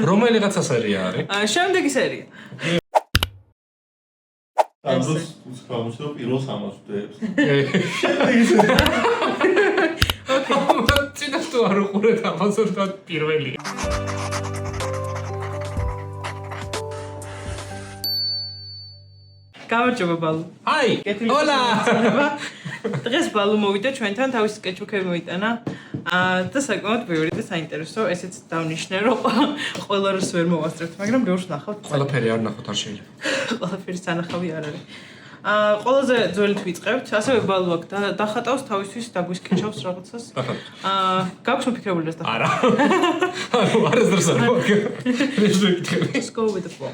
რომელიღაცა სერია არის? შემდეგი სერია. ამბობს უცხოამოსო პირველ 300 დღეებს. ოკეი. თუ არ უყურეთ ამასო და პირველია. გამარჯობა ბალუ. ჰაი. ჰოლა. დღეს ბალუ მოვიდა ჩვენთან, თავის სკეჩბუქები მოიტანა. და საკმაოდ ბევრი და საინტერესო, ესეც დავნიშნე, რომ ყველა რას ვერ მოვასწრებთ, მაგრამ ბევრს ნახავთ. ყველაფერი არ ნახოთ არ შეიძლება. ყველაფერი სანახავი არ არის. ყველაზე ძველით ვიწყებთ, ასევე ბალუ აქ დახატავს თავისთვის დაგვისკეჩავს რაღაცას. გაქვს მოფიქრებული ეს და არა. ანუ არასდროს არ მოგეკითხები. Let's go with the flow.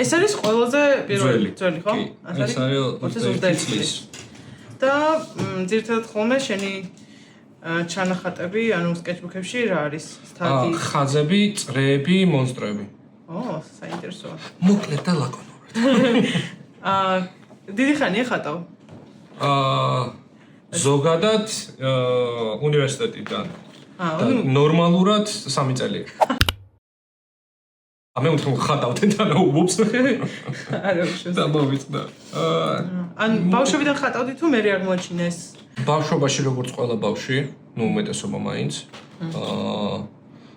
ეს არის ყველაზე პირველი ძველი, ხო? ეს არის წლის. და ძირითადად ხოლმე შენი ჩანახატები, ანუ სკეჩბუქებში რა არის? სტატი, ხაზები, წრეები, მონსტრები. საინტერესოა. მოკლედ და ლაკონურად. დიდი ხანია ხატავ? ზოგადად უნივერსიტეტიდან. ნორმალურად 3 წელი. მე უთხარ ხატავთ და ნაუბობს. არა უშავს. და მოვიწყდა. ან ბავშვებიდან ხატავდი თუ მე აღმოაჩინე ეს? ბავშვობაში როგორც ყველა ბავშვი, ნუ უმეტესობა მაინც.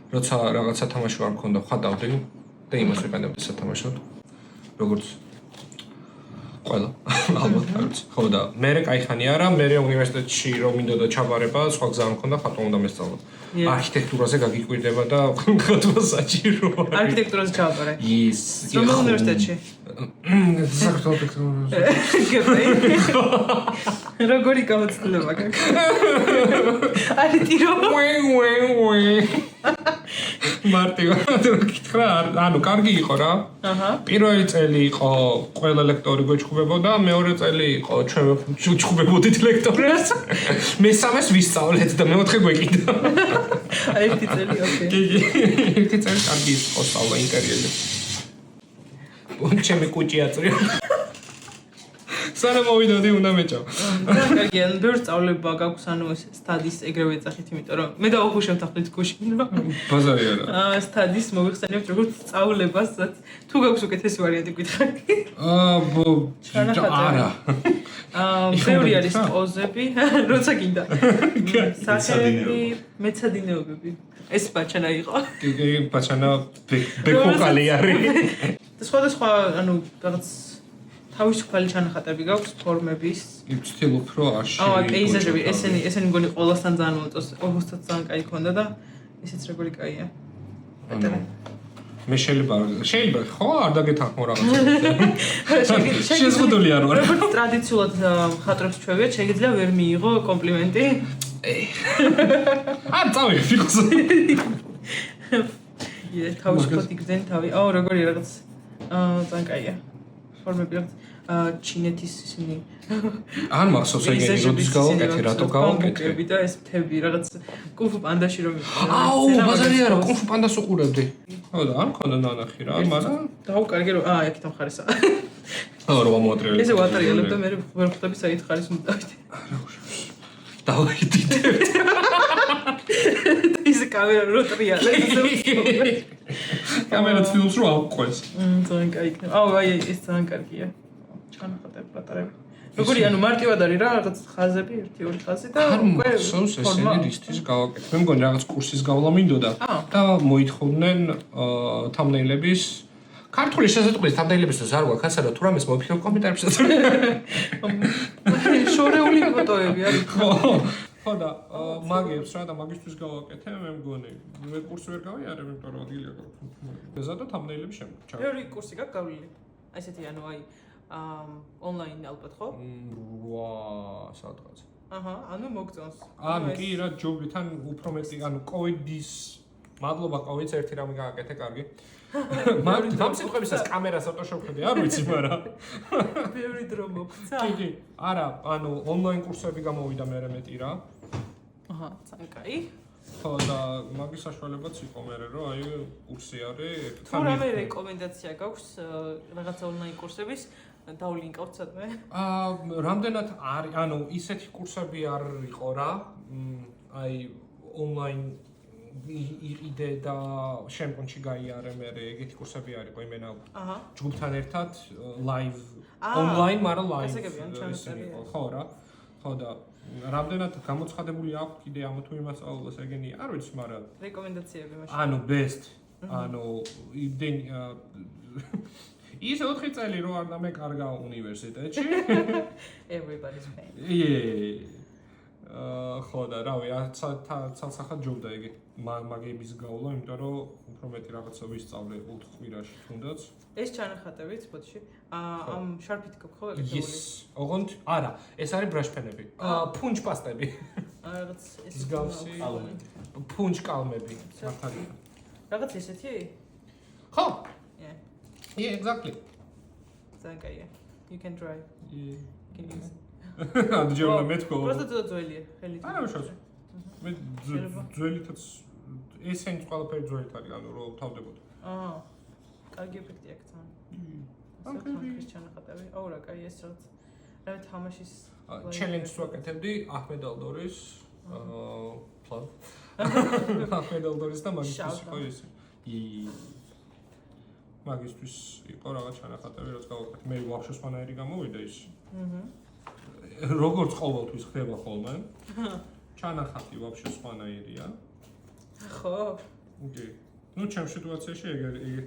როცა რაღაცა თამაში არ მქონდა, ხატავდი და იმას ვიყენებდი სათამაშოდ. როგორც ყველა ალბათ არის. ხო და მე კაიხანი არა, მე უნივერსიტეტში რომ მინდოდა ჩაბარება, სხვა გზა არ მქონდა, ხატვა უნდა მესწავლა. არქიტექტურაზე გაგიკვირდება და ხატვა საჭიროა. არქიტექტურაზე ჩავაბარე. ის. რომელ უნივერსიტეტში? საქართველოს ტექნოლოგიურ. როგორი გამოცდილება გაქვს? არის ტირო. მარტივად გითხრა, ანუ კარგი იყო რა. პირველი წელი იყო ყველა ლექტორი გვეჩხუბებოდა, მეორე წელი იყო ჩვენ ჩხუბებოდით ლექტორებს. მესამეს ვისწავლეთ და მეოთხე გვეკიდა. ერთი წელი, ოკეი. ერთი წელი კარგი იყო სწავლა ინტერიერი. ჩემი კუჭი აწრია. სანამ მოვიდოდი უნდა მეჭავ. კარგი, ან ბევრ სწავლება გაქვს, ანუ ეს სტადის ეგრევე ეძახით, იმიტომ რომ მე დავახუშავთ ახლა გუშინ, რომ ბაზარი არა. სტადის მოვიხსენებთ როგორც სწავლებას, თუ გაქვს უკეთესი ვარიანტი გითხარი. არა. ბევრი არის პოზები, როცა გინდა. სახეები, მეცადინეობები. ეს ბაჩანა იყო. კი, ბაჩანა ბექოკალი არის. სხვადასხვა, ანუ რაღაც თავისუფალი ჩანახატები გაქვს ფორმების. ვცდილობ რომ აში. პეიზაჟები, ესენი მგონი ყველასთან ძალიან მოწონს, ოღონდ ძალიან კაი ქონდა და ისიც როგორი კაია. მე შეიძლება ხო არ დაგეთანხმო რაღაცა. შეზღუდული არ ვარ. როგორც ტრადიციულად მხატვრებს ჩვევიათ, შეიძლება ვერ მიიღო კომპლიმენტი. არ წავიღე ფიქს. თავისუფლად იგრძენ თავი. როგორი რაღაც ძალიან კაია. ფორმები რაღაც ჩინეთის ისინი. არ მახსოვს ეგენი როდის გავაკეთე, რატო გავაკეთე. და ეს მთები რაღაც კუნფუ პანდაში რომ ბაზარი არა, კუნფუ პანდას უყურებდი. ხო და არ მქონდა ნანახი რა, მაგრამ დავუკარგე რომ ეკით მხარესა. რა მოატრიალებ. ესე ვატარიალებ და მე ვერ ხვდები საით ხარის უნდა დავიდე. არა უშავს. დავიდიდებ. ის კამერა რო ტრიალებს. კამერა ფილმს რო აყვეს. ძალიან კაი იქნება. აი ეს ძალიან კარგია. ჩანახატები პატარები. როგორი ანუ მარტივად არის რა, რაღაც ხაზები, 1-2 ხაზი და უკვე სოუს ესენი რისთვის გავაკეთე. მე მგონი რაღაც კურსის გავლა მინდოდა და მოითხოვდნენ თამბნეილების ქართული შესაძლებელი თამბნეილებისთვის არ გვაქვს, ასე რომ თუ რამეს მოვიფიქრებ კომენტარებში. შორეული ფოტოები არის. ხო და მაგებს რა და მაგისთვის გავაკეთე, მე მგონი. მე კურსი ვერ გავიარე, იმიტომ რომ ადგილი აქვს. მეზადო თამბნეილები შემოჭა. ბევრი კურსი გაქვს გავლილი. ესეთი ანუ აი ონლაინ ალბათ ხო? სადღაც. ანუ მოგწონს. ანუ კი რა ჯობი თან უფრო მეტი, ანუ კოვიდის მადლობა კოვიდს ერთი რამე გააკეთე კარგი. ამ სიტყვებისას კამერას ავტოშოპები არ ვიცი, მაგრამ ბევრი დრო მოგცა. კი, არა, ანუ ონლაინ კურსები გამოვიდა მე მეტი რა. ძალიან კაი. ხო და მაგის საშუალებაც იყო მე რომ აი კურსი არის. თუ რამე რეკომენდაცია გაქვს რაღაცა ონლაინ კურსების დავლინკავთ სადმე? რამდენად არის, ანუ ისეთი კურსები არ იყო რა. აი ონლაინ იყიდე და შემდგომში გაიარე მე ეგეთი კურსები არისო იმენა აჰა. ჯგუფთან ერთად live online, მაგრამ live გასაგებია, ჩანაწერია. ხო რა. ხო და რამდენად გამოცხადებული აქვს კიდე ამ თუ იმასწავლოს ეგენი არ ვიცი, მაგრამ რეკომენდაციები მაშინ. ანუ best ანუ იმდენ ის 4 წელი რო არ დამეკარგა უნივერსიტეტში Everybody's paying. ხო და რავი, ცალსახად ჯობდა ეგ მაგების გავლა, იმიტომ რომ უფრო მეტი რაღაცა ვისწავლე 4 კვირაში თუნდაც. ეს ჩანახატებიც ბოთში. ამ შარფით გქო ხო ეგეთი? Yes. ოღონდ არა, ეს არის ბრაშფენები. ფუნჯ პასტები. რაღაც ეს მსგავსი ფუნჯ კალმები. მართალია. რაღაც ესეთი? ხო. Yeah. Yeah, exactly. ძალიან კაია. You can try. Yeah. Can use. ანუ ჯერ მე თქო. просто ცოტა ძველია, ხელით. არა შოც. მე ძველითაც ესენი ყველაფერი ძველით არის, ანუ რომ თავდებოდ. აჰა. კარგი ეფექტი აქვს თან. ეს ჩანახატები. აუ რა კაი ეს რაც. რა თამაშის challenge-ს ვაკეთებდი აჰმედ ალდორის plan. აჰმედ ალდორის და მაგისტრის იყო ის. მაგისტრის იყო რაღაც ჩანახატები, რაც გავაკეთე. მე ვაფშე სვანაერი გამოვიდა ის. როგორც ყოველთვის ხდება ხოლმე. ჩანახატი ვაფშე სვანაერია. ხო. ოკეი. ნუ ჩემ სიტუაციაში ეგრეა.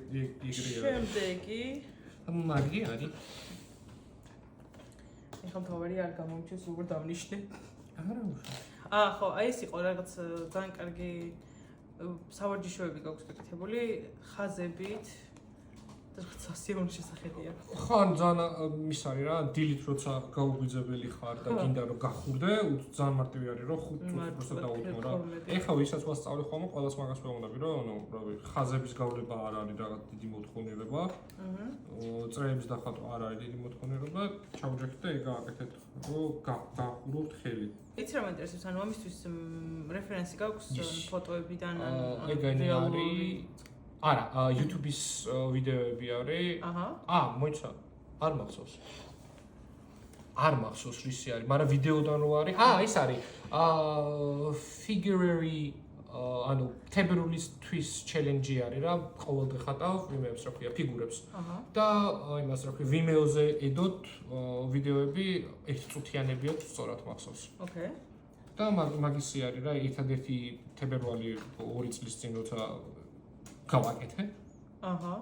შემდეგი მაგი არის. ეხლა თავარი არ გამომჩეს როგორ დავნიშნე. არა უშო. ხო, აი ეს იყო რაღაც ძალიან კარგი სავარჯიშოები გაქვს გაკეთებული ხაზებით. სასიაოვნო შესახედია. ხო, ძალიან ის არის რა, დილით როცა გაუგვიძებელი ხარ და გინდა რომ გახურდე, ძალიან მარტივი არის რომ 5 წუთი просто დაუთმო რა. ეხლა ვისაც ვასწავლე ხოლმე, ყველას მაგას ვეუბნები რომ, ანუ, რავი, ხაზების გავლება არ არის რაღაც დიდი მოთხოვნილება. წრეების დახატვა არ არის დიდი მოთხოვნილება, ჩავჯექით და ეგ გააკეთეთ, რომ გახუროთ ხელი. იცი რა მაინტერესებს, ანუ ამისთვის რეფერენსი გაქვს ფოტოებიდან ან ეგენი არის არა, YouTube-ის ვიდეოები არის. აჰა. მოიცა. არ მახსოვს. არ მახსოვს რისი არის, მაგრამ ვიდეოდან რო არის. ის არის. Figurary ანუ თებრულისთვის challenge-ი არის რა, ყოველდღე ხატავ ვიმეებს რა ქვია, ფიგურებს. და იმას რა ქვია, Vimeo-ზე ედოთ ვიდეოები 1 წუთიანებიოთ სწორად მახსოვს. ოკეი. და მაგისი არის რა, ერთადერთი თებერვალი 2 წლის წინ როცა გავაკეთე. აჰა.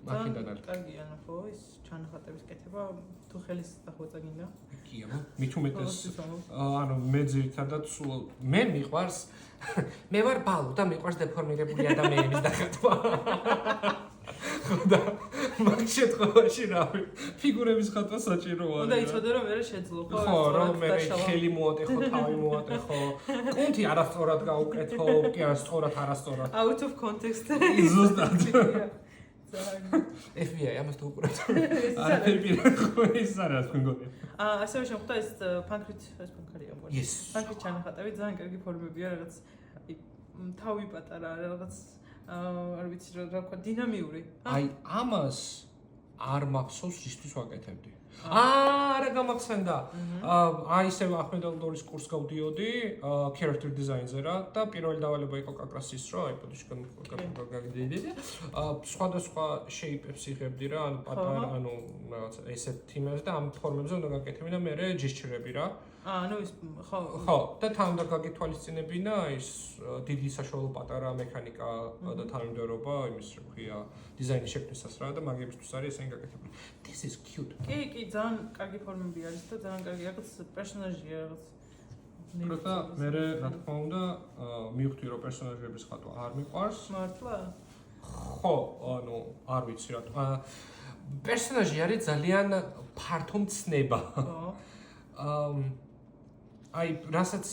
მაქედან არის. კარგი ანუ ხო ის ჩანახატების კეთება თუ ხელის დახვეწა გინდა? კი აბა, მით უმეტეს ანუ მე ძირითადად სულ მე მიყვარს მე ვარ ბალო და მიყვარს დეფორმირებული ადამიანების დახატვა. და მაგ შემთხვევაში რავი, ფიგურების ხატვა საჭიროა. უნდა იცოდე რომ მე შეძლო ხო? ხო, რომ მე ხელი მოატეხო, თავი მოატეხო, კუნთი არასწორად გაუკეთო, კი არა სწორად არასწორად. Out of context. ზუსტად. ძალიან. FBI ამას თუ უყურებთ. არა, ხო ის არა თქვენ გონია. ასევე შემოხვდა ეს ფანქრით ეს ფანქარია მგონი. ფანქრით ჩანახატები ძალიან კარგი ფორმებია რაღაც თავი პატარა რაღაც არ ვიცი რა ვქვა დინამიური. აი ამას არ მახსოვს ისთვის ვაკეთებდი. არა გამახსენდა. აი ისე აჰმედ ალდორის კურსს გავდიოდი, character design-ზე რა და პირველი დავალება იყო კაკრასის რო iPod-ში გაგდიდი. სხვადასხვა shape-ებს იღებდი რა, ანუ პატარა, ანუ რაღაც ესეთ თემებზე და ამ ფორმებზე უნდა გაკეთებინა და მე ჯესტურები რა. ანუ ის ხო ხო და თან უნდა გაგითვალისწინებინა ის დიდი საშუალო პატარა მექანიკა და თანმიმდევრობა იმის რა ქვია დიზაინის შექმნისას რა და მაგებისთვის არის ესენი გაკეთებული. This is cute. კი, ძალიან კარგი ფორმები არის და ძალიან კარგი რაღაც პერსონაჟია რაღაც. პროტა მე რა თქმა უნდა მივხვდი რომ პერსონაჟების ხატვა არ მიყვარს. მართლა? ხო, ანუ არ ვიცი რა. პერსონაჟი არის ძალიან ფართო მცნება. ხო. აი, რასაც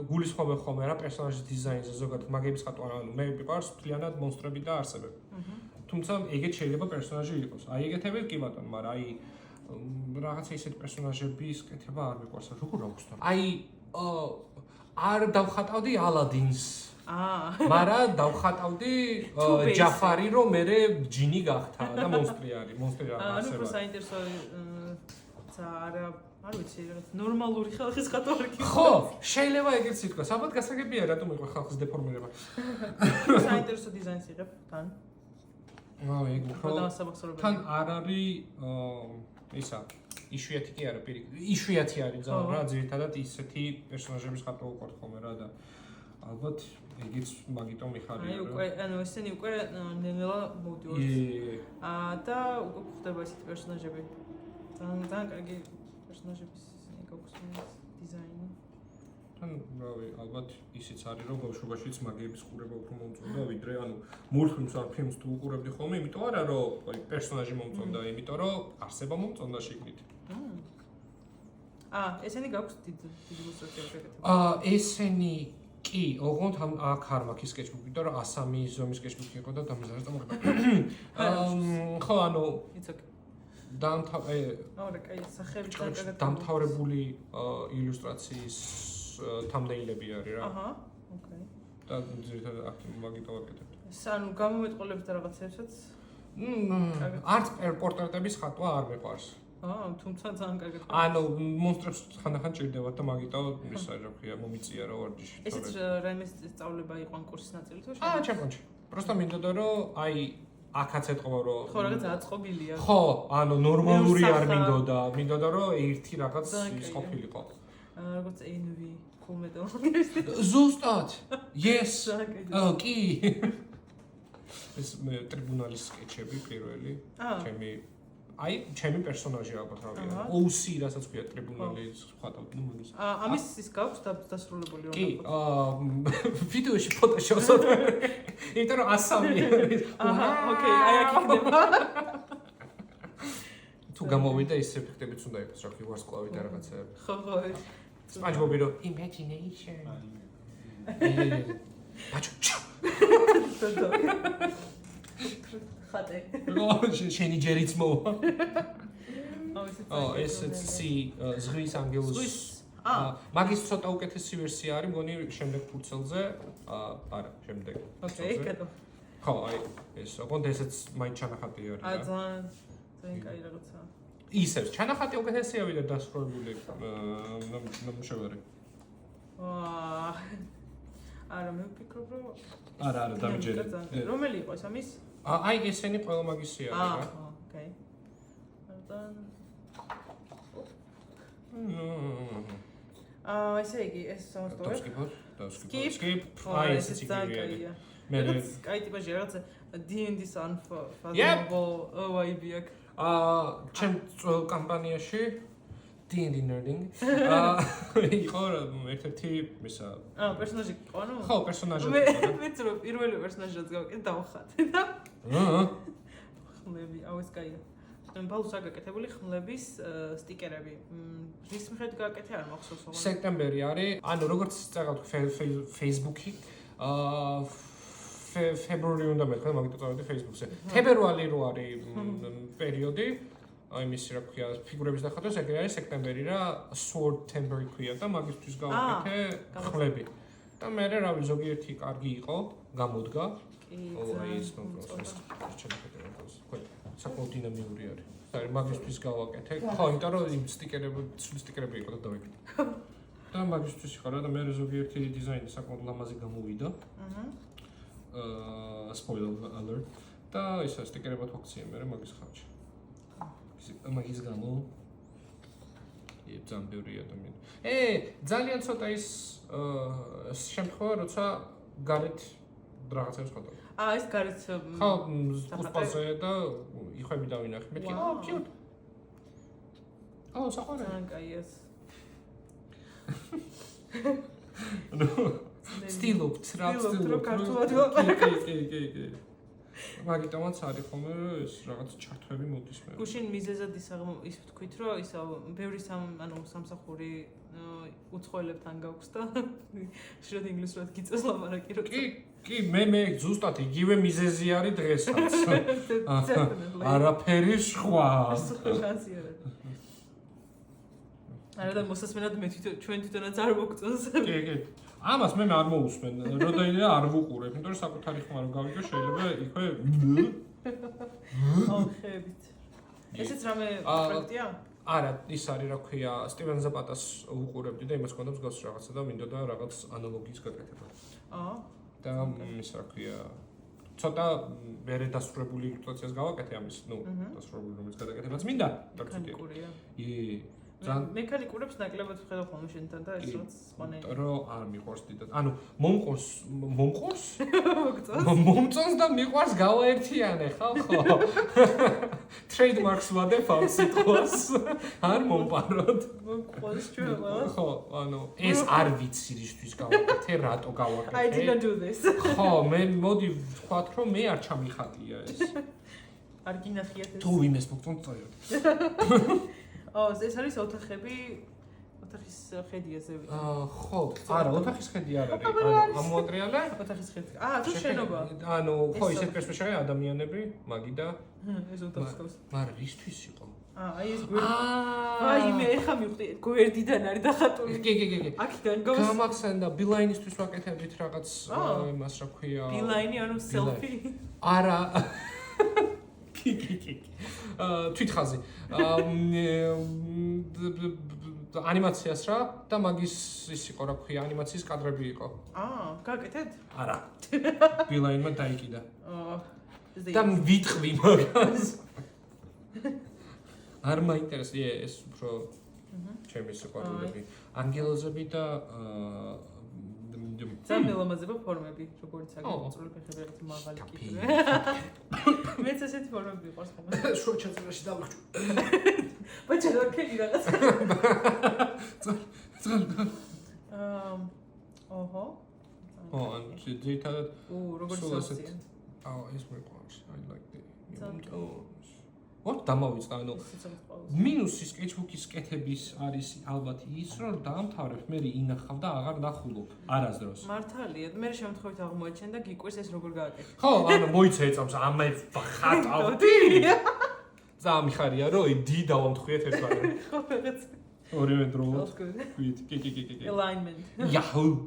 გულისხმობ ხოლმე რა პერსონაჟის დიზაინზე ზოგადად მაგების ხატვა, ანუ მე მიყვარს მთლიანად მონსტრები და არსებები. თუმცა ეგეთ შეიძლება პერსონაჟი იყოს. აი ეგეთები კი ბატონო, მაგრამ აი რაღაცა ისეთი პერსონაჟების კეთება არ მიყვარს. როგორ აღვხსნა? აი არ დავხატავდი ალადინს. მაგრამ დავხატავდი ჯაფარი, რომ მე ჯინი გახდა და მონსტრი არის, მონსტრი არის. ანუ უფრო საინტერესო არა არ ვიცი, რაღაც ნორმალური ხალხის ხატვა არ გიქნა. ხო, შეიძლება ეგეც ითქვას. ალბათ გასაგებია რატომ იყო ხალხის დეფორმირება. საინტერესო დიზაინს იღებ თან. ეგ უფრო დამასაბახსოვრებელი. თან არ არის ისა იშვიათი კი არა პირიქით. იშვიათი არის ძალიან რა, ძირითადად ისეთი პერსონაჟების ხატვა უყვართ ხოლმე რა და ალბათ ეგიც მაგიტომ მიხარია. აი უკვე ანუ ესენი უკვე ნელა მოვდივართ. და უკვე ხდება ესეთი პერსონაჟები. ძალიან კარგი პერსონაჟების ისინი გაქვს დიზაინი. თან რავი, ალბათ ისიც არის რომ ბავშვობაშიც მაგიების ყურება უფრო მომწონდა ვიდრე ანუ მულტფილმს ან ფილმს თუ უყურებდი ხოლმე, იმიტომ არა რომ პერსონაჟი მომწონდა, იმიტომ რომ არსება მომწონდა შიგნით. ესენი გაქვს დიდი ილუსტრაციები გაკეთებული. ესენი კი, ოღონდ აქ არ მაქვს სკეჩბუქი, იმიტომ რომ 103 ზომის სკეჩბუქი იყო და დამზადდა მოხდა. ხო, ანუ დამთავრებული ილუსტრაციის თამბნეილები არის რა. ოკეი. და ძირითადად აქ მაგიტო ვაკეთებ. ანუ გამომეტყოლებთ რაღაცებსაც? არც პორტრეტების ხატვა არ მეყვარს. თუმცა ძალიან კარგად. ანუ მონსტრებს ხანდახან ჭირდებათ და მაგიტო ისა რა ქვია მომიწია რა ვარჯიში. ესეც რაიმე სწავლება იყო ან კურსის ნაწილი თუ ჩემპიონში. პროსტა მინდოდა რომ აი აქაც ეთყობა რომ ხო რაღაც აწყობილია. ხო, ანუ ნორმალური არ მინდოდა რომ ერთი რაღაც ის ყოფილიყო. როგორც NV Full Metal Alchemist. ზუსტად. Yes. კი. ეს მე ტრიბუნალის სკეჩები პირველი. ჩემი პერსონაჟი ალბათ რავია. OC რასაც ქვია ტრიბუნალის ხატავთ ნუ მაგის. ამის ის გაქვს დასრულებული კი, ვიდეოში ფოტოშოპს ვთქვი. იმიტომ რომ 103 არის. ოკეი, აი აქ იქნება. თუ გამოვიდა ის ეფექტებიც უნდა იყოს, რა ქვია, ვარსკვლავი და რაღაცეები. ხო. SpongeBob-ი რო imagination. ბაჭო. ხატე. შენი ჯერიც მოვა. ესეც ზღვის ანგელოზის. მაგის ცოტა უკეთესი ვერსია არის, მგონი შემდეგ ფურცელზე. არა, შემდეგ. ოკეი, კეთო. ხო, აი ეს, ოღონდ ესეც მაინც ჩანახატი არის რა. ძალიან კაი რაღაცაა. ისევ ჩანახატი უკეთესია ვიდრე დასრულებული ნამუშევარი. არა, მე ვფიქრობ, რომ არა, დამიჯერე. რომელი იყო ეს ამის? აი ესენი ყველა მაგისი არის რა. ოკეი. ესე იგი, ეს სამოსტოვე. Skip. აი ესეც იგივეა. მე კაი ტიპაჟი რაღაცა D&D-ს ან ფაზმობ ვაიბი აქვს. ჩემ კამპანიაში D&D nerding. იყო ერთ-ერთი ისა. პერსონაჟი იყო, ანუ? ხო, პერსონაჟი. მეც რომ პირველი პერსონაჟიც გავაკეთე დავხატე და ხმლები, ეს კაია. ბალუს აგაკეთებული ხმლების სტიკერები. რის მიხედვით გააკეთე არ მახსოვს ოღონდ. სექტემბერი არის, ანუ როგორც წეგავთ Facebook-ი, ფებრუარი უნდა მეთქვა, მაგით წავედი Facebook-ზე. თებერვალი რო არის პერიოდი, აი მისი რა ქვია, ფიგურების დახატვა, ეგრე არის სექტემბერი რა, Swordtember ქვია და მაგისთვის გავაკეთე ხმლები. და მე რავი ზოგიერთი კარგი იყო, გამოდგა. აი ეს კონტროლს ჩანახატებს. საკმაოდ დინამიური არის. აი მაგისთვის გავაკეთე. ხო, იმიტომ რომ იმ სტიკერები იყო და დავიკეთე. და მაგისთვის იყო რა და მე ზოგიერთი დიზაინი საკმაოდ ლამაზი გამოვიდა. Spoiler alert. და ისა სტიკერებად ვაქციე მე მაგის ხარჯი. მაგის გამო ძალიან ბევრი ადამიანი. ძალიან ცოტა ის შემთხვევა, როცა გარეთ რაღაცებს ხატავ. ეს გარეთ ხო, სპორტზე და იხვები დავინახე. მეთქი, cute. საყვარელი. ძალიან კაი ეს. სტილობთ რა, ქართულად ვაპარაკობ. კი. მაგიტომაც არის ხოლმე ეს რაღაც ჩართვები მოდის მე. გუშინ მიზეზად ის ვთქვით, რომ ისა ბევრი სამსახური უცხოელებთან გაქვს და შეიძლება ინგლისურად გიწევს ლაპარაკი რო. კი, მე ზუსტად იგივე მიზეზი არის დღესაც. არაფერი სხვა. შანსი არა. არა და მოსასმენად მე ჩვენ თვითონაც არ მოგწონს. კი. ამას მე არ მოусმენ. როდეინე არ ვუყურებ, იმიტომ რომ საკუთარი ხმა რო გავიგო, შეიძლება იქვე ხებით. ესეც რამე პროექტია? არა, ის არის რა ქვია, სტივენ ზაპატას უყურებდი და იმას ჰქონდა მსგავსი რაღაცა და მინდოდა რაღაც ანალოგიის გაკეთება. და ის რა ქვია, ცოტა მერე დასრულებული ილუსტრაციას გავაკეთე ამის, დასრულებული რომელიც გადაკეთებაც მინდა. მექანიკურია. მექანიკურებს ნაკლებად ვხედავ ხოლმე შენთან და ეს რაც სხვანაირი. რომ არ მიყვარს დიდად. ანუ მომყურს? მომწონს და მიყვარს გავაერთიანე ხალხო. Trademarks ვადებ ამ სიტყვას. არ მომპაროთ. მომყურს ჩვენ. ხო, ანუ ეს არ ვიცი რისთვის გავაკეთე, რატო გავაკეთე. I didn't do this. ხო, მე მოდი ვთქვათ, რომ მე არ ჩამიხატია ეს. არ გინახიათ ეს. თუ ვინმეს მოგწონს წაიოთ. ეს არის ოთახები, ოთახის ხედია ზევი. ხო, არა, ოთახის ხედი არ არის. ანუ ამოატრიალე? ოთახის ხედი. თუ შენობა. ანუ ხო, ისეთ პერსპექტივაში ადამიანები, მაგი და ეს ოთახს ყავს. მაგრამ ისთვის იყო? აი ეს გვერდი. აი მე ხა მივხვდი, გვერდიდან არის დახატული. კი. აქიდან გავს. გამახსენდა ბილაინისთვის ვაკეთებდით რაღაც იმას რა ქვია. ბილაინი ანუ სელფი. არა. კი. თვითხაზი. ანიმაციას რა და მაგის ის იყო რა ქვია, ანიმაციის კადრები იყო. გაკეთეთ? არა. ბილაინმა დაიკიდა. ეს და ვიტყვი მაგას. არ მაინტერესია ეს უფრო ჩემი სიყვარულები. ანგელოზები და სამელამაზება ფორმები, როგორც აგიწული ფეხები რაღაც მაღალი კიბე. მეც ესეთი ფორმები მიყვარს ხოლმე. შუა ჩაწერაში დავიხჭო. ბაჭა რა ქენი რაღაც. ოჰო. ან ძირითადად როგორც სასწია. ეს მეყვარს. I like the ვარ დამავიწყდა, ანუ მინუსი sketchbook-ის კეთების არის ალბათ ის, რომ დაამთავრებ, მე ინახავ და აღარ ნახულობ არასდროს. მართალია, მე შემთხვევით აღმოაჩენ და გიკვირს ეს როგორ გააკეთე. ხო, ანუ მოიცა ეწამს ამე ხატავდი. ზამიხარია, რომ დი დავამთხვიეთ ეს ბარემ. ხო, რაღაც. ორივე დროულად. კი. Alignment. Yahoo.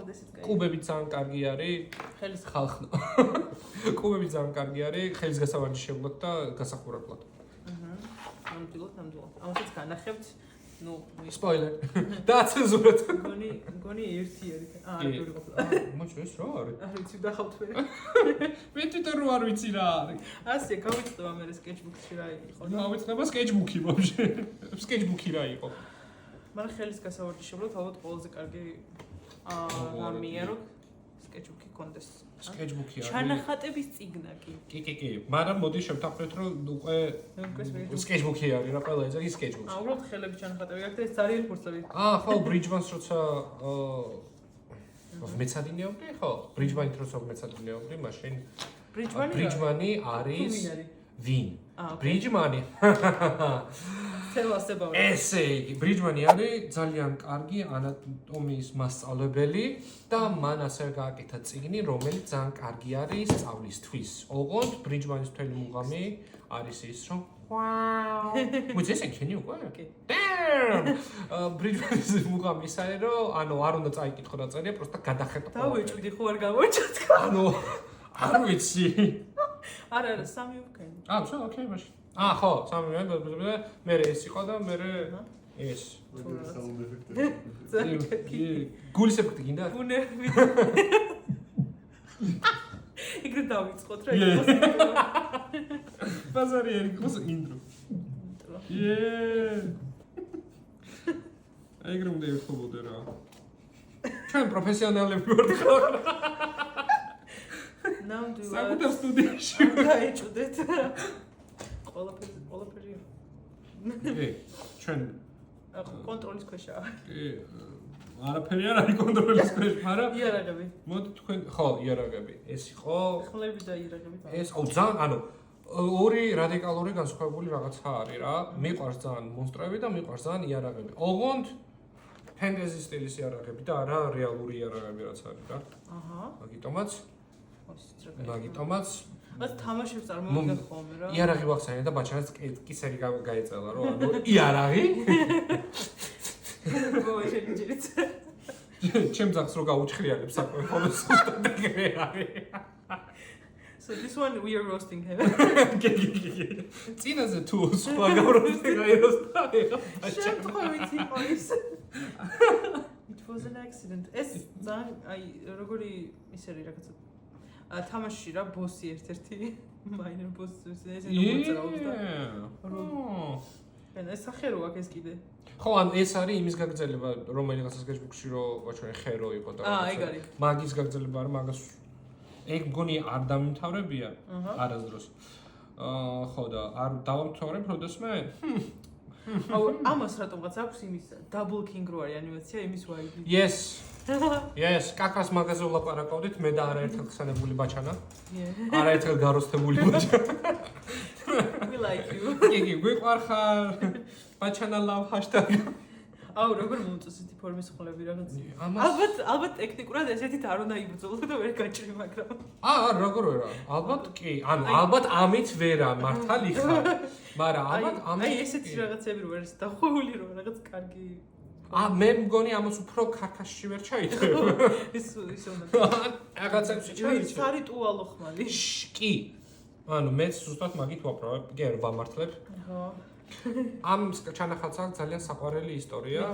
this is good. კუბები ძალიან კარგი არის. ხელის ხალხო. კუბები ძალიან კარგი არის, ხელის გასავარჯიშებლად და გასახურებლად. ნამდვილად. ამასაც განახებთ, სპოილერ. დაცენზურეთ. მგონი ერთი არის. ორი ყოფილა. მოიცა ეს რა არის? არ ვიცი, დახავთ მე. მე თვითონ რო არ ვიცი რა არის. ასე გავიწდება მე sketchbook-ში რა იყო. გავიწდება sketchbook-ი ვაფშე. sketchbook-ი რა იყო. მაგრამ ხელის გასავარჯიშებლად ალბათ ყველაზე კარგი რამეა რომ sketchbook-ი კონდეს. sketchbook-ი არის. ჩანახატების წიგნა კი. კი. მაგრამ მოდი შევთანხმდეთ რომ უკვე sketchbook-ი არის რა ყველა ეს sketchbook-ი. უბრალოდ ხელები ჩანახატები აქვს და ეს ძალიან ფურცლები. ხო, Bridgman-ს როცა მეცადინეობდი, ხო? Bridgman-ით როცა მეცადინეობდი, მაშინ Bridgman-ი არის ვინ? Bridgman-ი. ესე იგი, Bridgman-ი არის ძალიან კარგი ანატომიის მასწავლებელი და მან ასე გააკეთა წიგნი, რომელიც ძალიან კარგი არის სწავლისთვის. ოღონდ Bridgman-ის მთელი მუღამი არის ის, რომ ვაუ. მოიცა ეს ექენი უკვე? კი. Bridgman-ის მუღამი ის არის, რომ ანუ არ უნდა წაიკითხო და წერია, პროსტა გადახეტო. დავიჭვდი ხო არ გამოიჩათ. ანუ არ ვიცი. არა, სამი უკენი. ვსო, ოკეი, მაშინ. ხო, სამი მე ეს იყო და მე ეს. გულის ეფექტი გინდა? ბუნები. ეგრე დავიწყოთ რა იყოს. ბაზარი არ იყოს ინტრო. ეგრე უნდა იხობოდე რა. ჩვენ პროფესიონალები ვართ ხო? ნამდვილად. საკუთარ სტუდიაში გაიჭუდეთ. ყველაფერი. ჩვენ კონტროლის ქვეშაა. არაფერი არ არის კონტროლის ქვეშ, მაგრამ იარაღები. მოდი თქვენ, ხო, იარაღები. ეს იყო ხლები და იარაღები. ეს ძალიან, ანუ ორი რადიკალური განსხვავებული რაღაცა არის რა. მიყვარს ძალიან მონსტრები და მიყვარს ძალიან იარაღები. ოღონდ ფენტეზი სტილის იარაღები და არა რეალური იარაღები რაც არის რა. მაგიტომაც მას თამაშებს წარმოვიდგა ხოლმე რა. იარაღი ვახსენე და ბაჩანს კისერი გაეწელა რომ ანუ იარაღი გოჟენჯერიც. ჩემ ძახს რო გაუჩხრიალებ საკვე ხოლმე სუსტად ეგრე არის. So this one we are roasting him. წინაზე თუ სხვა გავროცე გაიროსდა შემთხვევით იყო ის. It was an accident. ეს ძალიან აი როგორი ის არის რაღაცა თამაში რა ბოსი ერთ-ერთი minor boss ეს მოწრავდა. ეს სახერო აქვს ეს კიდე. ხო, ან ეს არის იმის გაგრძელება, რომელიღაცას Facebook-ში რო ვაჩვენე ხერო იყო და ეგ არის. მაგის გაგრძელება არა, მაგას ეგ მგონი არ დამიმთავრებია არასდროს. ხო და არ დავამთავრებ, როდესმე? აუ ამას რატომღაც აქვს იმის double king რო არის ანიმაცია იმის ვაიბი. Yes. Yes, კაკას მაგაზე ვლაპარაკავდით, მე და არაერთხელ ხსენებული ბაჩანა. არაერთხელ გაროსთებული ბაჩანა. We like you. იგი გვიყვარხარ. ბაჩანა love hashtag. აუ როგორ მომწონს ესეთი ფორმის ხმლები რაღაც. ალბათ ტექნიკურად ესეთით არ უნდა იბრძოლო და ვერ გაჭრი, მაგრამ როგორ ვერა? ალბათ კი, ანუ ალბათ ამით ვერა მართალი ხარ. მაგრამ ალბათ ამით აი ესეთი რაღაცები რო არის დახვეული რო რაღაც კარგი მე მგონი ამას უფრო ქარქაშში ვერ ჩაიჭრებ. ის უნდა. რაღაცებში ჩაიჭრებ. სარიტუალო ხმალი. კი. ანუ მე ზუსტად მაგით ვაპრავებ, კი არ ვამართლებ. ხო. ამ ჩანახატს აქვს ძალიან საყვარელი ისტორია.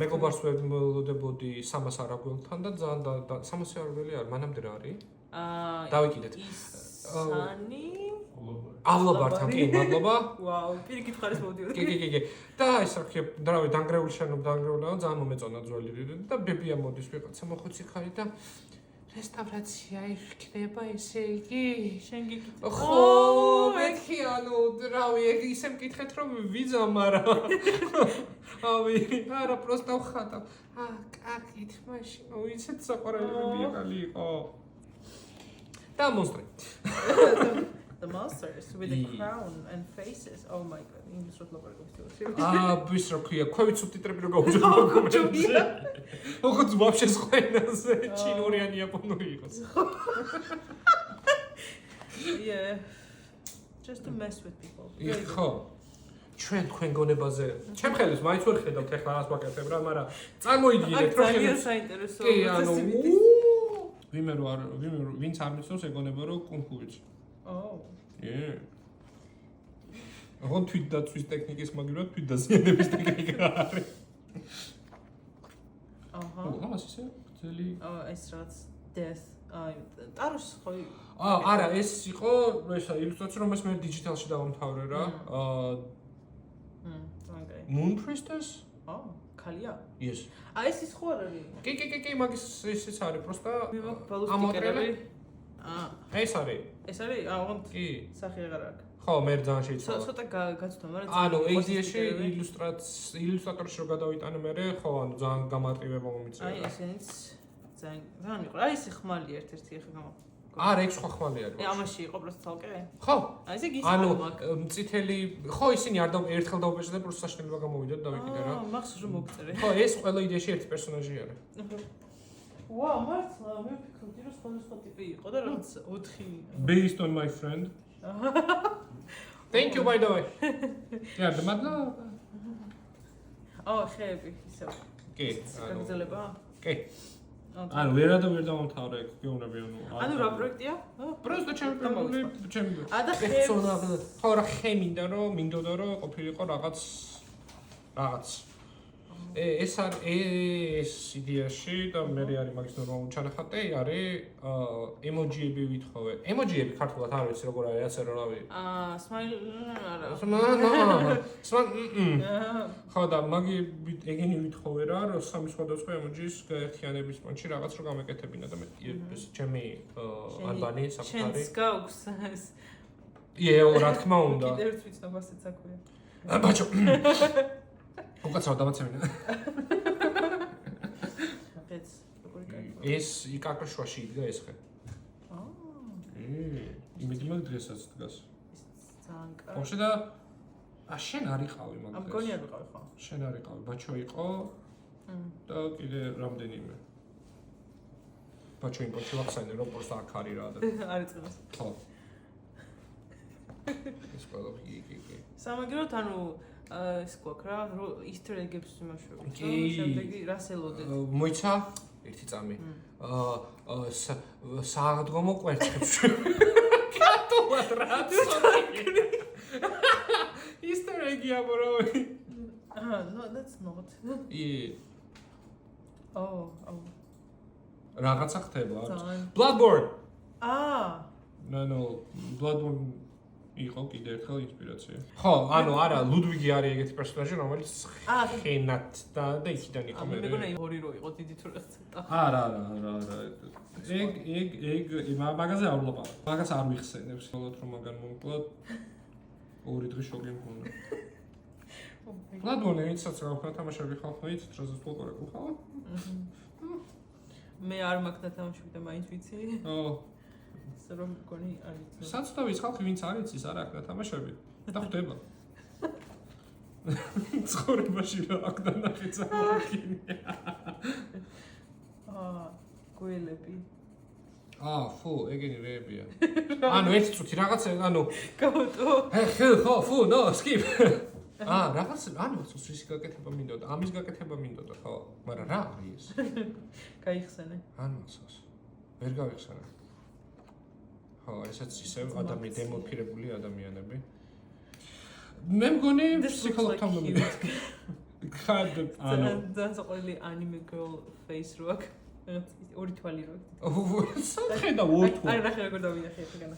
მეგობარს ვემლოდებოდი 300 არაგველთან და ძალიან 300 არაგველი არ მანამდე რა არის? დავიკიდეთ. სანი ავლაბართან კი, მადლობა. ვაუ, პირიქით ხარეს მოვდიოდი. კი. და ეს არქი დრავი დანგრეული შენობა დანგრეულა ძალიან მომეწონა ძველი და ბებია მოდის ვიღაცა მოხუცი ხარი და რესტავრაცია იქნება ესე იგი შენ გიკითხე. ხო, მეთქი ანუ დრავი ეგ ისე მკითხეთ რომ ვიზა მარა. არა პროსტა ვხატავ. კარგით, მაშინ ისეთ საყვარელი ბებიაკალი იყო. და მონსტრი. The monsters with the crown and faces. Oh my god, ინგლისურად ლაპარაკობთ. ვის რა ქვია, ქვევით სუბტიტრები რო გავუძლებთ. ოღონდ ვაფშე სხვა ენაზე ჩინური ან იაპონური იყოს. Yeah. Just to mess with people. ხო. ჩვენ თქვენ გონებაზე ჩემ ხელს მაინც ვერ ხედავთ ეხლა რას ვაკეთებ რა, მაგრამ წარმოიდგინეთ რომ ძალიან საინტერესო კი, ანუ ვინც არ მიცნობს ეგონება რომ კუნფუ ვიცი. Oh. Yeah. აღონ თვით დაცვის ტექნიკის მაგივრად თვით დაზიანების ტექნიკა არის. აჰა. ამას ისე ძელი ეს რაც death. აი, ტაროს ხო არა, ეს იყო ესა ილუსტრაცია რომ ეს მე დიჯიტალში დავამთავრე რა. okay. Moon Priestess? ქალია? Yes. ეს ის ხო არ არის? კი, მაგის ისიც არის, პროსტა ამოტრები. ეს არის. ეს არის? ოღონდ კი. სახე აღარ აქვს. ხო, მე ძალიან შეიცვალა. ცოტა გაცვდა, მაგრამ ანუ AD-ში ილუსტრატორში რო გადავიტანე მე, ხო, ანუ ძალიან გამარტივება მომიწია. აი, ესენიც ძალიან იყო. აი, ეს ხმალი ერთ-ერთი ახლა გამა. არა, ეგ სხვა ხმალი არის. ამაში იყო პროსტა თალკე? ხო. აი, ესე გის ანუ მწითელი, ხო, ისინი არ ერთხელ დავბეჭდა და პროსტა საშნელება გამოვიდა და დავიკიდე რა. მახსოვს რომ მოგწერე. ხო, ეს ყველა იდეაში ერთი პერსონაჟი არის. ვაუ, მართლა მე ვფიქრობდი რომ სხვა ტიპი იყო და რაღაც 4 Based on my friend. Thank you by the way. Yeah, the mother. ხეები ისე. კი, გაგრძელება? კი. ანუ ვერ დავამთავრე ეგ გეუბნები ანუ რა პროექტია? Просто ჩემი. და ხეებს ხო რა ხე მინდა რომ მინდოდა რომ ყოფილიყო რაღაც ეს არის იდეაში და მე არის მაგის ნორმალური ჩანახატი არის ემოჯიები ვითხოვე. ემოჯიები ქართულად არ ვიცი როგორ არის ასე რავი. smile არა. ხო და მაგი ეგენი ვითხოვე რა რომ სამი სხვადასხვა ემოჯის გაერთიანების პონჩი რაღაც რო გამეკეთებინა და მე ეს ჩემი ალბანი საფარი. შენს გაქვს ეს. იე, რა თქმა უნდა. კიდევ ერთ ვიცნობასაც აქვია. ბაჭო. უკაცრავ დამაცემინა. ეს იკაკრ შუაში იდგა ეს ხე. იმედია დღესაც დგას. ძალიან კარგი. ხო შედა შენ არ იყავი მაგ დღეს. ამ გონი არ ვიყავი ხო? შენ არ იყავი, ბაჭო იყო. და კიდე რამდენიმე. ბაჭო იმპორტი ვახსენე რომ პროსტა აქ არის რა და. არ იწყებს. ხო. ეს ყველა კი. სამაგიეროდ ანუ ეს გვაქვს რა, easter egg-ებს იმაშვებთ. კი. შემდეგი რას ელოდეთ? მოიცა ერთი წამი. საღდგომო კვერცხებს. კატულად რაც Easter egg-ია ბრო. No, that's not. Oh. რაღაცა ხდება. ძალიან. Bloodborne. No. Bloodborne იყო კიდე ერთხელ ინსპირაცია. ხო, ანუ არა, ლუდვიგი არის ეგეთი პერსონაჟი, რომელიც ხენად და იქიდან იყო მე. მეგონა ორი რო იყო დიდი თუ რა ცოტა. არა. ეგ მაგაზე არ ვლაპარაკ. მაგას არ ვიხსენებს, ხოლოდ რომ მაგან მომკლოდ ორი დღე შოგი მქონდა. Bloodborne ეცაც რა ვქნა თამაშები ხალხო იცით, რაზეც ფოლკლორები ხალხო? მე არ მაქვს დათამაშები და მაინც ვიცი. რომ მგონი არის. საცდავის ხალხი ვინც არ იცის, არ აქვს თამაშები და ხვდება. ცხოვრებაში რა აქვს დანახი წარმოქმნია. გველები. ფუ, ეგენი რეებია. ანუ ერთი წუთი რაღაცა, ანუ გავუტო. ხო, no, skip. რაღაც, ანუ სუსის გაკეთება მინდოდა, ამის გაკეთება მინდოდა, ხო, მაგრამ რა არის ეს? გაიხსენე. ანმასოს. ვერ გავიხსენე. ხო, ესაც ისევ დემორფირებული ადამიანები. მე მგონი ფსიქოლოგთან მომიდე. ძალიან საყვარელი anime girl face რო აქვს. ორი თვალი რო აქვს. სახედა ორი თვალი. აი ნახე როგორ დავინახე ეგენა.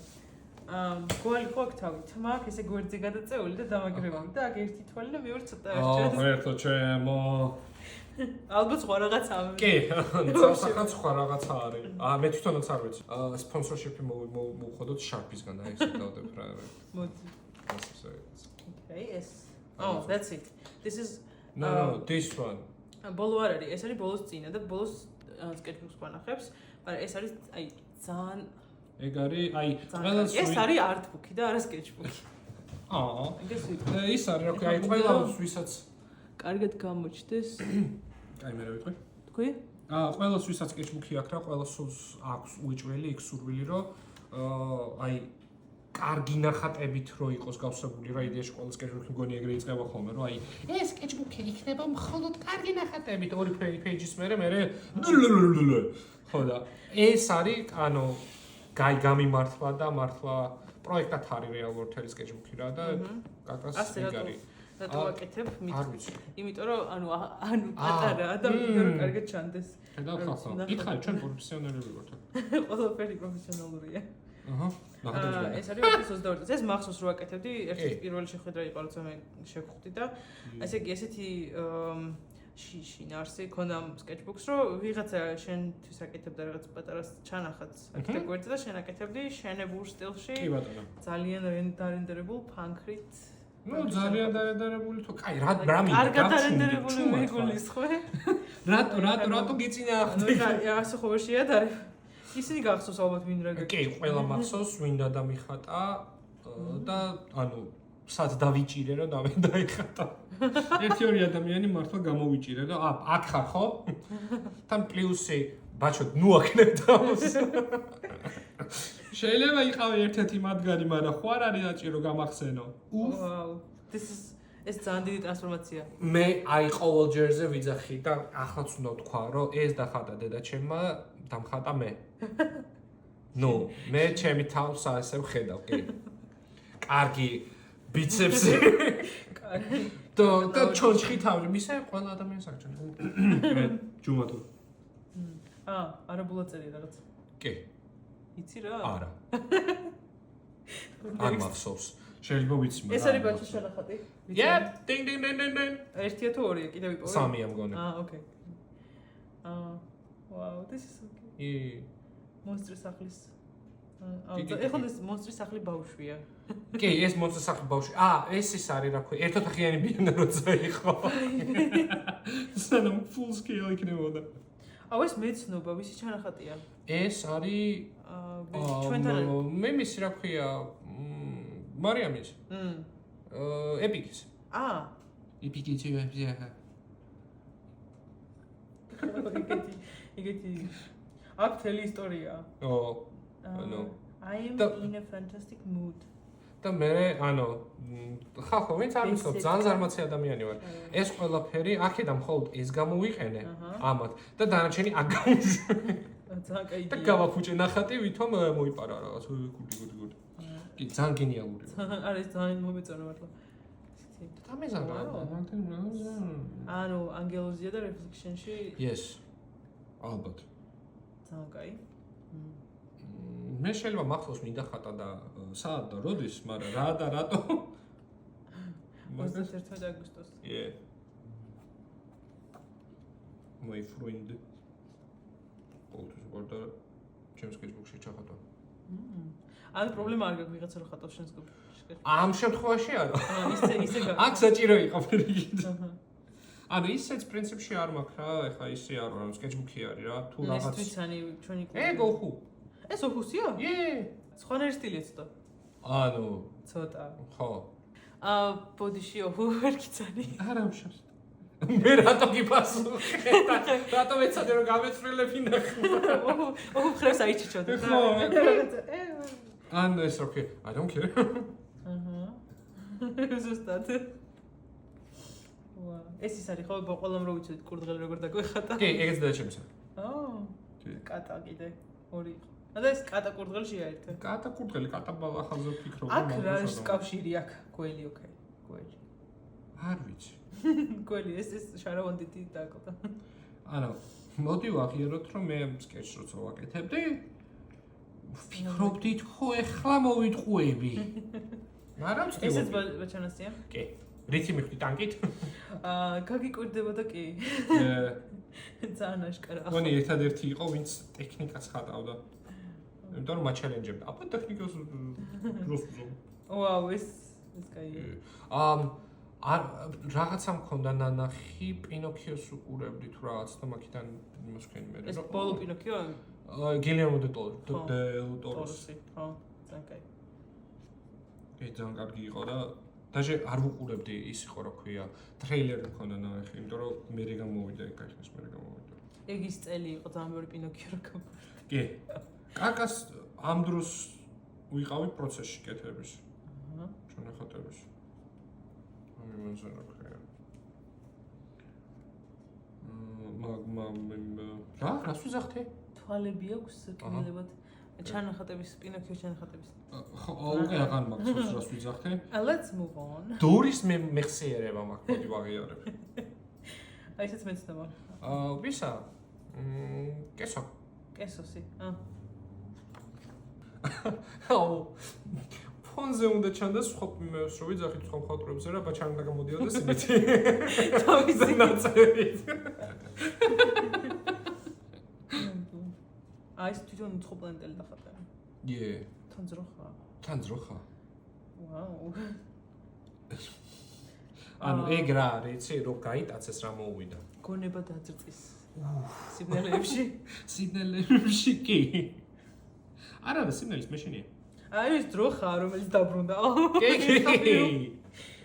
გვალი ხო აქვს თავი, თმა აქვს ესე გვერდზე გადაწეული და დამაგრებული და აქ ერთი თვალი და მეორე ცოტა არჩევს. ერთო ჩემო. ალბათ სხვა რაღაცა. კი, სახაც სხვა რაღაცა არის. მე თვითონაც არ ვიცი. სპონსორშიპი მოვხოდოთ Sharp-ისგან და ესე დავდებ რა. მოდი. Okay, yes. That's it. This is No, this one. ბოლო არ არის, ეს არის ბოლოს წინა და ბოლოს sketchbook-ს ვანახებს, მაგრამ ეს არის აი ძალიან ეგ არის აი ყველას ეს არის artbook-ი და არა sketchbook-ი. ის არის რა ქვია, აი ყველას ვისაც კარგად გამოჩდეს. აი მე რა ვიტყვი? თქვი? ყველას ვისაც sketchbook-ი აქვს რა, ყველას აქვს უეჭველი, იქ სურვილი რომ აი კარგი ნახატებით რო იყოს გავსებული რა იდეაში ყველა sketchbook-ი მგონი ეგრე იწყება ხოლმე რომ აი ეს sketchbook-ი იქნება მხოლოდ კარგი ნახატებით ორი პეიჯის მერე ხო და ეს არის ანუ გამიმართლა და მართლა პროექტად არის რეალურად თელი sketchbook-ი რა და კაკას ეგ არის რატო ვაკეთებ არ ვიცი იმიტომ რომ ანუ პატარაა და მინდა რომ კარგად ჩანდეს და ხალხო ითხარი ჩვენ პროფესიონალები ვართ ყველაფერი პროფესიონალურია ნახატებს ეს არის 22 წელს ეს მახსოვს რო აკეთებდი ერთ-ერთი პირველი შეხვედრა იყო როცა მე შევხვდი და ესე იგი ესეთი შინარსი ქონდა sketchbook-ს რო ვიღაცა შენთვის აკეთებდა რაღაც პატარა ჩანახატს აკეთებ გვერდზე და შენ აკეთებდი შენებურ სტილში კი ბატონო ძალიან დარენდერებულ ფანქრით ნუ ძალიან დარენდერებული თუ კაი რა მინდა კარგად დარენდერებული მეგულისხმე რატო გიწინა ახლა ნუ ასე ხო ვერ შეადარებ ისინი გახსოვს ალბათ ვინ რა კი ყველა მახსოვს ვინ დამიხატა და ანუ სად დავიჭირე რომ დაიხატა ერთი ორი ადამიანი მართლა გამოვიჭირე და აქ ხარ ხო თან პლუსი ბაჩო ნუ აქნებ თავს შეიძლება იყავი ერთ-ერთი მათგანი მაგრამ ხო არ არის საჭირო გამახსენო ვაუ ეს ძალიან დიდი ტრანსფორმაცია მე აი ყოველ ჯერზე ვიძახი და ახლაც უნდა ვთქვა რომ ეს დახატა დედაჩემმა დამხატა მე ნუ მე ჩემი თავს ასე ვხედავ კი კარგი ბიცეპსი და ჩონჩხი თავი მისე ყველა ადამიანს აქვს მე ჯუმათო არა ბულაწერი რაღაც კი იცი რა არა არ მახსოვს შეიძლება ვიცი მაგრამ ეს არის ბაჩის შენახატი Yep ding ding ding ding ding ერთია თუ ორია კიდევ ვიპოვე სამია მგონი okay wow this is okay მონსტრის სახლის ეხლა ეს მონსტრის სახლი ბავშვია კი ეს მონსტრის სახლი ბავშვი ეს ის არის რა ქვია ერთოთახიანი ბინა როცა იყო სანამ full scale იქნებოდა ეს მეცნობა ვისი ჩანახატია ეს არის ჩვენთან მე მისი რა ქვია მარიამის ეპიკის ეპიკიც ეგეთი აქ თელი ისტორია no I am in a fantastic mood და მე ანუ ხალხო ვინც არ მიცნობ ძალიან ზარმაცი ადამიანი ვარ. ეს ყველაფერი აქედან მხოლოდ ეს გამოვიყენე ამათ და დანარჩენი აქ გამოვიყენე. ძალიან კაი. და გავაფუჭე ნახატი ვითომ მოიპარა რაღაც გუდი. კი ძალიან გენიალური. არის ძალიან მომეწონა მართლა. დამეზარდა. ანუ ანგელოზია და რეფლექშენში Yes. ალბათ. ძალიან კაი. მე შეიძლება მახსოვს მინდა ხატა და სად და როდის, მაგრამ რა და რატო? 21 აგვისტოს. Yeah. My friend. ყოველთვის ვარ ჩემს Facebook-ში ჩახატო. ანუ პრობლემა არ გაქვს ვიღაცა რო ხატავს შენს sketch-ში. ამ შემთხვევაში არა. ისე აქ საჭირო იყო ფრიგით. ანუ ისეც პრინციპში არ მაქვს რა, ეხლა ისე არ ვარ, sketchbook-ი არის რა, თუ რაღაც. ეს თვითანი ჩვენი კლუბი. ეგ ოხუ. ეს ოხუსია? Yeah. სხვანაირი სტილია ცოტა. ანუ ცოტა. ხო. ბოდიში ოხუ ვერ გიცანი. არა უშავს. მე რატო გიფასუხე? რატო მეცადე რომ გამეცრილები ნახო? ოხუ ხრევს აიჩიჩოდ. ხო. And it's okay. I don't care. ზუსტად. ვა, ეს ის არის ხო, ყველამ რო ვიცოდით კურდღელი როგორ დაგვეხატა. კი, ეგეც და ჩემსა. კი. კატა კიდე ორი. და ეს კატა კურდღელშია ერთი. კატა კურდღელი, კატა ახალზე ვფიქრობ. აქ რა ის კავშირი აქ? გველი, ოკეი. გველი. არ ვიცი. გველი, ეს შარავანდიტი დააკოთა. ანუ, მოდი ვაღიაროთ, რომ მე sketch-ს როცა ვაკეთებდი, ვფიქრობდით, ხო, ეხლა მოვიტყუები. მაგრამ ვწდივ. ესეც ბაჩანასია? კი. რითი მიხდი ტანკით? გაგიკვირდებოდა კი. ძალიან აშკარა. მგონი ერთადერთი იყო, ვინც ტექნიკას ხატავდა. იმიტომ რომ მაჩელენჯებდა. აბა ტექნიკას დროს ვზო. ვაუ, ეს კაია. რაღაცა მქონდა ნანახი პინოქიოს უყურებდი თუ რაღაც და მაგიდან იმას ვქენი მე. ეს ბოლო პინოქიო? გილერმო დელ ტოროს. ხო, ძალიან კაი. ძალიან კარგი იყო და დაჟე არ ვუყურებდი ის იყო რა ქვია ტრეილერი მქონდა ნახე იმიტომ რომ მე გამოვიდა ეგ კაიხნის მე გამოვიდა ეგ ის წელი იყო ძალიან ბევრი პინოქიო რა გამოვიდა კი კაკას ამ დროს ვიყავი პროცესში კეთების ჩანახატების ამაზე რა ქვია რას ვიზახთე თვალები აქვს კინელებად ჩანახატების პინოქიო ჩანახატების ხო უკვე აღარ მაქვს რას ვიზახთე Let's move on დურის მეხსიერება მაქვს მოდი ვაღიარებ აი ესეც მეცნობა ვისა კესოსი აუ ფონზე უნდა ჩანდეს სხვა იმას რო ვიძახით სხვა მხატვრებზე რა ბაჩანდა გამოდიოდეს იმით თავისი ნაწერით აი ეს თვითონ უცხო პლანეტელი დახატა. იე. თანძროხა. თანძროხა. ვაუ. ანუ ეგ რა არის, იცი, რომ გაიტაცეს რა მოუვიდა. გონება დაძრწის. სიგნალებში. სიგნალებში კი. არა, სიგნალის მეშინია. აი ეს დროხა, რომელიც დაბრუნდა. კი.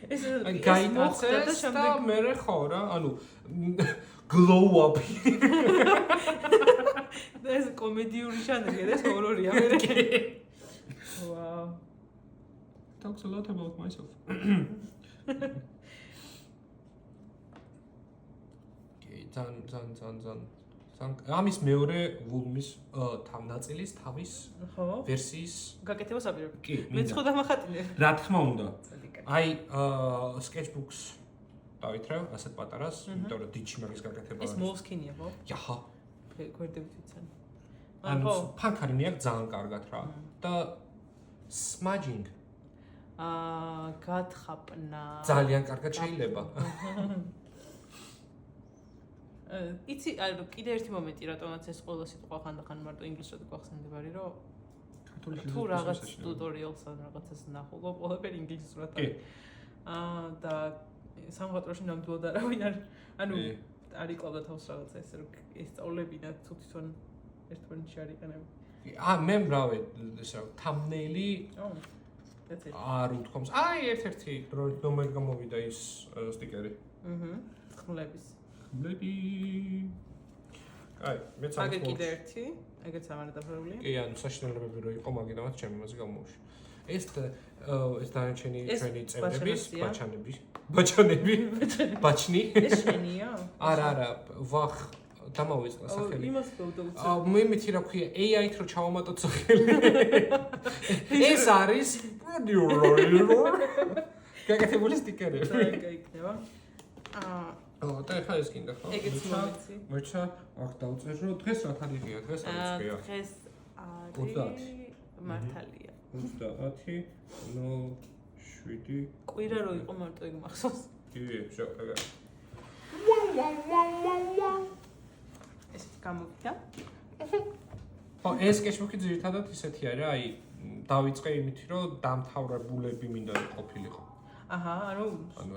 ეს გაიტაცეს და მე ხო რა, ანუ glow up. ეს კომედიური ჟანრია და ეს ჰორორია მე. Wow. Talks a lot about myself. ძალიან ამის მეორე ვულმის თავნაწილის თავის ვერსიის გაკეთება საპირე. კი, მე ხო დამახატინე. რა თქმა უნდა. აი sketchbooks დავითრევ ასეთ პატარას, იმიტომ რომ დიჩი მაგის გაკეთება ეს Moleskine-ია, ხო? იაჰა. გვერდებით ვიცანი. ანუ ფანქარი მეაქ ძალიან კარგად რა და smudging გათხაპნა ძალიან კარგად შეიძლება. იცი, ანუ კიდე ერთი მომენტი, რატომაც ეს ყველა სიტყვა ხანდახან მარტო ინგლისურად გვახსენდებარი, რომ თუ რაღაც ტუტორიალს ან რაღაცას ნახულობ, ყველაფერი ინგლისურად არის. და სამხატვროში ნამდვილად არავინ არ ანუ არ იკლავდა თავს რაღაცა ესე რომ ესწავლებინა თუ თვითონ ერთმანეთში არ იყენებდი. მე მრავე ესე რომ thumbnail-ი არ უთქვამს. აი ერთ-ერთი რომელი გამოვიდა ის სტიკერი. ხმლების. ხმლები. აი, მეც აგე კიდე ერთი, ეგეც ამან დაფარულია. კი, ანუ საშინელებები რო იყო, მაგიდანაც ჩემი მასე გამოვში. ეს დანარჩენი ჩვენი წევრების ბაჩანებია. ბაჩნი. ეს შენია? არა, ვახ დამავიწყდა სახელი. იმას გავდავწე. მე მითი რა ქვია, AI-ით რო ჩავამატოთ სახელი. ეს არის გაკეთებული სტიკერები. გაიქნება. და ეხლა ეს კიდე ხო? ეგეც მომიცი. მოიცა, აქ დავწერო, დღეს რა თარიღია? დღეს არის დღეს 30. მართალია. 30 07 კვირა რო იყო მარტო ეგ მახსოვს. კი, შევყევი. ესეთი გამოვიდა. ხო, ეს კეშბუქი ძირითადად ისეთია რა, აი დავიწყე იმით, რომ დამთავრებულები მინდა ყოფილიყო. აჰა, ანუ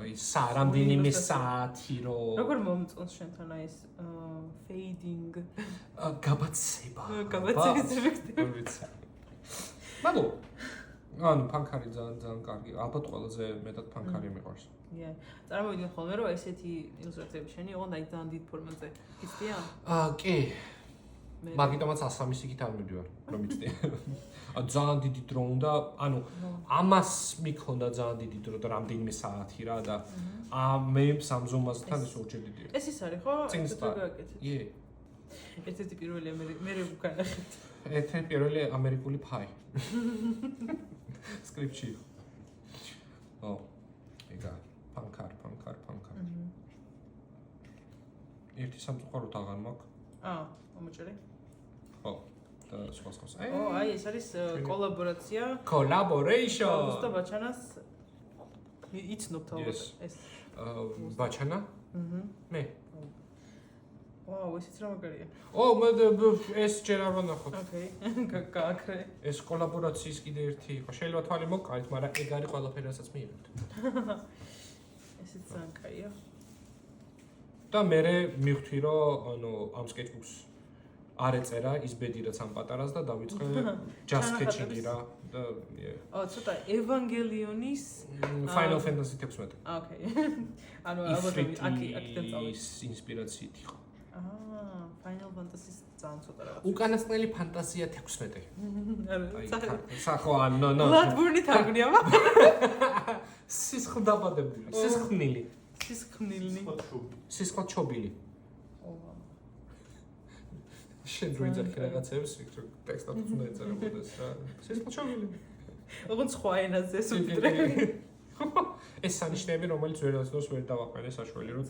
აი რამდენიმე საათი რომ როგორ მომწონს შენთან აი ეს fading გაბაცება. გაბაცების ეფექტი. ვიცი. მაგო ანუ ფანქარი ძალიან კარგი. ალბათ ყველაზე მეტად ფანქარი მიყვარს. ია. წარმოვიდგენ ხოლმე რომ ესეთი ილუსტრაციები შენი ოღონდ აი ძალიან დიდ ფორმაზე. იცდია? კი. მაგიტომაც 103 იქით არ მივდივარ, რომ იცდია. ძალიან დიდი დრო უნდა, ანუ ამას მიქონდა ძალიან დიდი დრო და რამდენიმე საათი რა და მე სამზომასთან ეს ორჯერ დიდია. ეს ის არის ხო? წინსწარი. ი. ერთ-ერთი პირველი მე ვგანახეთ. ერთ-ერთი პირველი ამერიკული ფაი. სკრიპტში. ო. ეგა ფანქარ. ერთი სამწუხაროდ აღარ მაქვს. მომჭერი. ხო. და სხვა. აი ეს არის კოლაბორაცია. Collaboration. და ბაჩანას იცნობთ ალბათ ეს. ბაჩანა? მე. ვაუ, ესეც რა მაგარია. ეს ჯერ არ ვნახოთ. ოკეი. გააკრე. ეს კოლაბორაციის კიდე ერთი იყო. შეიძლება თვალი მოკარით, მაგრამ ეგ არის ყველაფერი, რასაც მიიღებთ. ესეც ძალიან კაია. და მე მივხვდი რომ ანუ ამ sketchbooks არ ეწერა ის ბედი რაც ამ პატარას და დავიწყე just sketching-ი რა და ცოტა ევანგელიონის Final Fantasy 16. ოკეი. ანუ ალბათ აქედან წავედი. ინსპირაციით იყო. Final Fantasy-ს ძალიან ცოტა რაღაც. უკანასკნელი ფანტაზია 16. აი, სახო ანუ Bloodborne-ით არ გნია მა? სისხლდაბადებული, სისხლნილი. სისხლჩობილი. შენ რო იძახი რაღაცებს, იქ რო ტექსტად უნდა ეწერებოდეს რა. სისხლჩობილი. ოღონდ სხვა ენაზე სუბტიტრები. ეს სანიშნები რომელიც ვერასდროს ვერ დავაყენე საშუალო რომ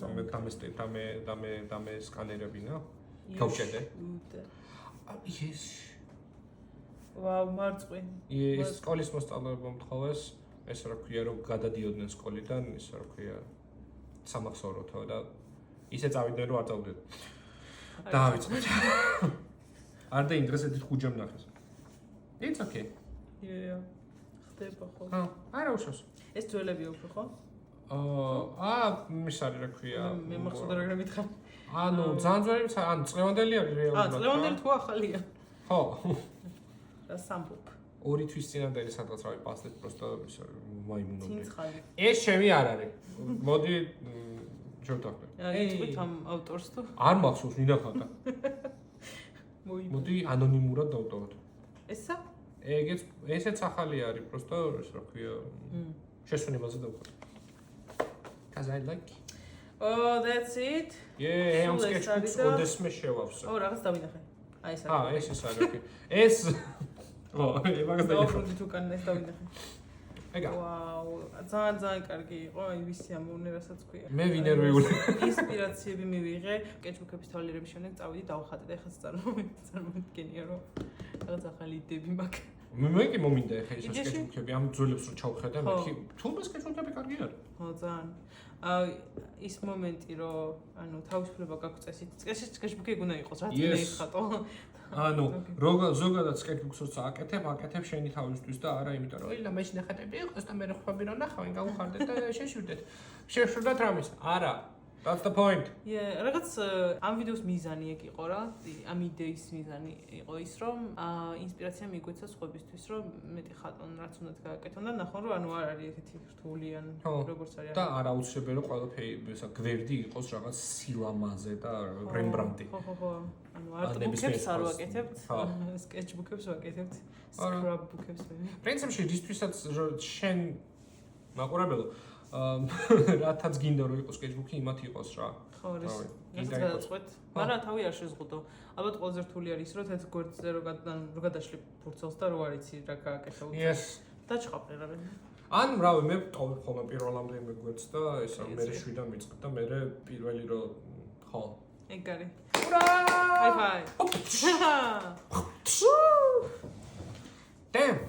დამე სკანერებინა. გავჭედე. ეს ვაუ, მარწყვი. ეს სკოლის მოსწავლეებმა მთხოვეს, ეს რა ქვია რომ გადადიოდნენ სკოლიდან, ის რა ქვია სამახსოვროთო და ისე წავიდნენ რომ არ წავდეთ. დავიწყეთ. არ და იმ დღეს ერთ ხუჯამ ნახეს. It's okay. ხდება ხო? არა უშავს. ეს ძველები უფრო ხო? მის არის რა ქვია. მე მახსოვდა რა მითხრა. ანუ ძალიან ძველი, ანუ წლევანდელი არის რეალურად. წლევანდელი თუ ახალია? ხო. და სამბობ. ორი თვის წინანდელი სადღაც რავი პასტეთ პროსტა ის არის მაიმუნობდი. წინცხალი. ეს ჩემი არ არის. მოდი შევთანხმდე. იტყვით ამ ავტორს თუ? არ მახსოვს ვინ ახალდა. მოდი ანონიმურად დავტოვოთ. ესა? ესეც ახალი არის, პროსტა ეს რა ქვია. შესვენებაზე დავყოთ. Cuz I like. Oh, that's it. ამ sketchbooks ოდესმე შევავსე. რაღაც დავინახე. აი ეს არის. ეს არის ოკეი. ეს მაგას დავფრთხილ თუ კან ეს დავინახე. ეგა. ვაუ, ძალიან კარგი იყო, აი ვისი ამოვნე რასაც ქვია. მე ვინერვიული. ინსპირაციები მივიღე, sketchbook-ების თვალიერების შემდეგ წავიდი დავხატე და ეხლა წარმოვიდგენია რომ რაღაც ახალი იდეები მაქვს. მე კი მომინდა ეხლა ეს sketchbook-ები ამ ძველებს რო ჩავხედე, მე თუ sketchbook-ები კარგი არის. ხო, ძალიან. ის მომენტი რომ ანუ თავისუფლება გაქვს წესით sketchbook-ი უნდა იყოს, რაც მე იხატო. ანუ ზოგადად sketchbooks-ს აკეთებ შენი თავისთვის და არა იმიტომ რომ ილა მე შეხატები იყოს და მე ხვები რომ ნახავენ გავუხარდეთ და შეშვიდეთ. შეშვიდეთ რამის. არა. That's the point. რაღაც ამ ვიდეოს მიზანი ეგ იყო რა, ამ იდეის მიზანი იყო ის, რომ ინსპირაცია მიგვეცა სხვებისთვის, რომ მეტი ხატონ რაც უნდათ გააკეთონ და ნახონ, რომ ანუ არ არის ეგეთი რთული ან როგორც არის. და არ აუცილებელია რომ ყველაფერი გვერდი იყოს რაღაც სილამაზე და რემბრანტი. ხო. ანუ არტბუქებს არ ვაკეთებთ, სკეჩბუქებს ვაკეთებთ, სკრაპბუქებს მე. პრინციპში რისთვისაც შენ მაყურებელო რათაც გინდა რომ იყოს სკეჩბუქი იმათ იყოს რა. ხო, ეს გადაწყვეტ. მაგრამ თავი არ შეზღუდო. ალბათ ყველაზე რთული არის რომ ეს გვერდზე რო გადაშლი ფურცელს და რო არ იცი რა გააკეთო. Yes. დაჭყაპე რა. ან რავი მე ვტოვებ ხოლმე პირველამდე იმ გვერდს და ესა მე შვიდან ვიწყებ და მე პირველი რო ხო. ეგ არის. ურა! High five. Damn.